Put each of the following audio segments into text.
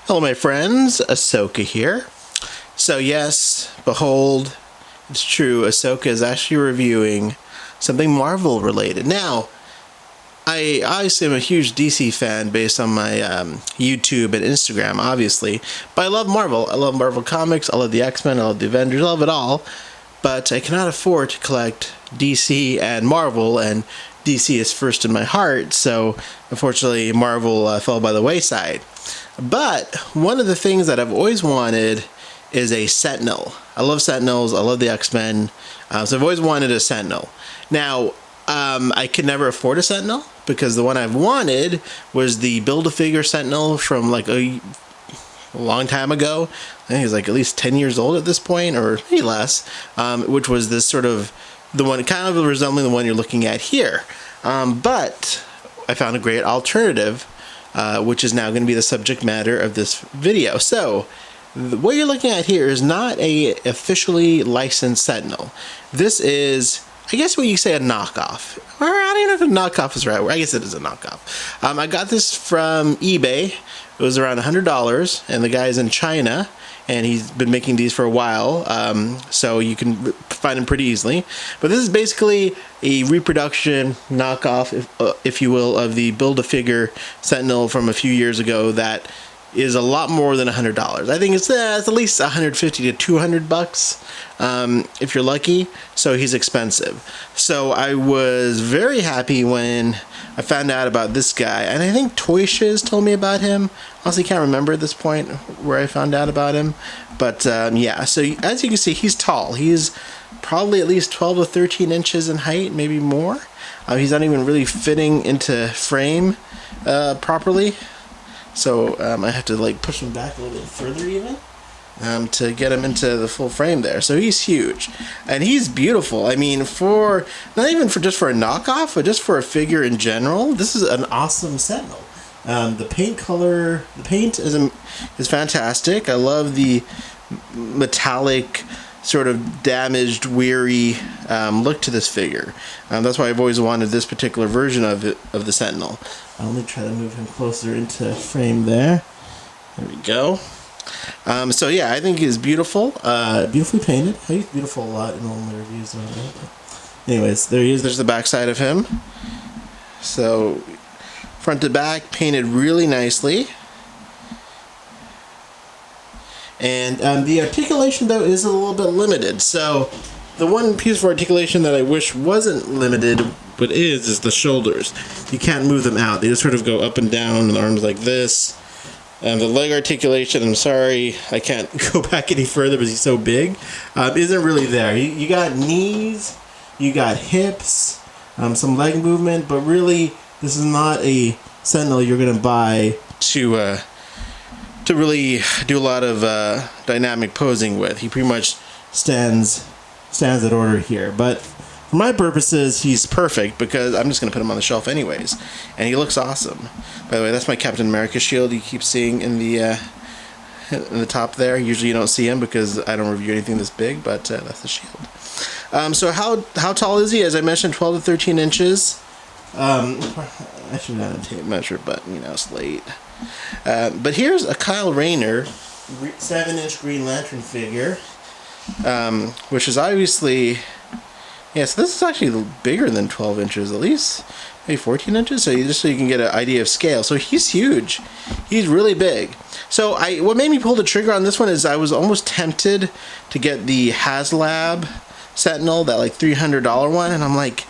Hello my friends, Asoka here. So yes, behold, it's true, Asoka is actually reviewing something Marvel related. Now, I obviously am a huge DC fan based on my YouTube and Instagram, obviously, but I love Marvel. I love Marvel Comics, I love the X-Men, I love the Avengers, I love it all, but I cannot afford to collect DC and Marvel, and DC is first in my heart, so unfortunately Marvel fell by the wayside. But one of the things that I've always wanted is a Sentinel. I love Sentinels, I love the X-Men, so I've always wanted a Sentinel. Now, I could never afford a Sentinel because the one I've wanted was the Build-A-Figure Sentinel from like a long time ago. I think it was like at least 10 years old at this point, or maybe less, which was this sort of, the one kind of resembling the one you're looking at here. But I found a great alternative, which is now going to be the subject matter of this video. So, what you're looking at here is not a officially licensed Sentinel. This is, I guess what you say, a knockoff. Or I don't even know if a knockoff is right. I guess it is a knockoff. I got this from eBay. It was around $100, and the guy's in China, and he's been making these for a while, so you can find them pretty easily. But this is basically a reproduction knockoff, if you will, of the Build-A-Figure Sentinel from a few years ago that is a lot more than $100. I think it's at least $150 to $200 if you're lucky, so he's expensive. So I was very happy when I found out about this guy, and I think Toy Shiz told me about him. Honestly, can't remember at this point where I found out about him, but yeah. So as you can see, he's tall. He's probably at least 12 to 13 inches in height, maybe more. He's not even really fitting into frame properly, so I have to like push him back a little bit further even to get him into the full frame there. So he's huge, and he's beautiful. I mean, for not even for just for a knockoff, but just for a figure in general, this is an awesome Sentinel. The paint color, the paint is fantastic. I love the metallic, sort of damaged, weary look to this figure. That's why I've always wanted this particular version of the Sentinel. Let me try to move him closer into frame there. There we go. So yeah, I think he's beautiful, beautifully painted. I use beautiful a lot in all my reviews. Anyways, there he is. There's the back side of him. So front to back, painted really nicely. And the articulation, though, is a little bit limited. So the one piece of articulation that I wish wasn't limited, but is the shoulders. You can't move them out. They just sort of go up and down, and the arms like this. The leg articulation, I'm sorry, I can't go back any further because he's so big, isn't really there. You got knees, you got hips, some leg movement, but really, this is not a Sentinel you're going to buy to really do a lot of dynamic posing with. He pretty much stands at order here, but for my purposes, he's perfect because I'm just going to put him on the shelf anyways, and he looks awesome. By the way, that's my Captain America shield you keep seeing in the top there. Usually you don't see him because I don't review anything this big, but that's the shield. So how tall is he? As I mentioned, 12 to 13 inches. I should have a tape measure, but you know, it's late. But here's a Kyle Rayner 7-inch Green Lantern figure, which is obviously, yeah, so this is actually bigger than 12 inches, at least maybe 14 inches, so you can get an idea of scale. So he's huge. He's really big. So what made me pull the trigger on this one is I was almost tempted to get the HasLab Sentinel, that like $300 one, and I'm like,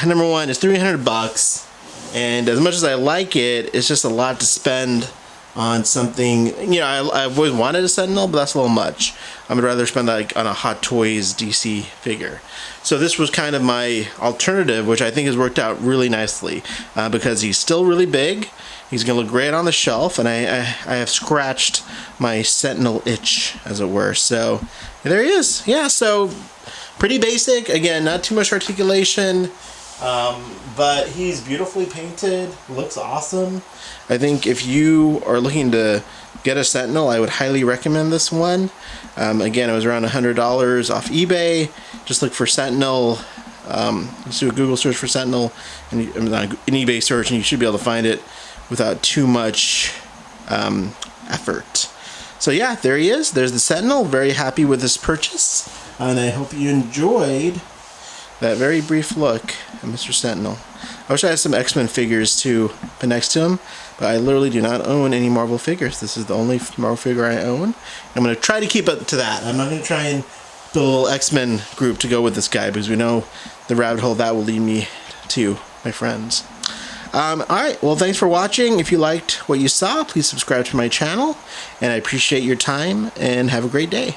number one, it's $300, and as much as I like it, it's just a lot to spend on something. You know, I've always wanted a Sentinel, but that's a little much. I would rather spend that like on a Hot Toys DC figure. So this was kind of my alternative, which I think has worked out really nicely because he's still really big. He's gonna look great on the shelf, and I have scratched my Sentinel itch, as it were. So there he is. Yeah, so pretty basic. Again, not too much articulation. But he's beautifully painted, looks awesome. I think if you are looking to get a Sentinel, I would highly recommend this one. Again, it was around $100 off eBay. Just look for Sentinel. Just do a Google search for Sentinel, and an eBay search, and you should be able to find it without too much effort. So yeah, there he is. There's the Sentinel. Very happy with this purchase. And I hope you enjoyed that very brief look at Mr. Sentinel. I wish I had some X-Men figures to put next to him, but I literally do not own any Marvel figures. This is the only Marvel figure I own. I'm going to try to keep up to that. I'm not going to try and build a little X-Men group to go with this guy, because we know the rabbit hole that will lead me to, my friends. Alright, well, thanks for watching. If you liked what you saw, please subscribe to my channel, and I appreciate your time, and have a great day.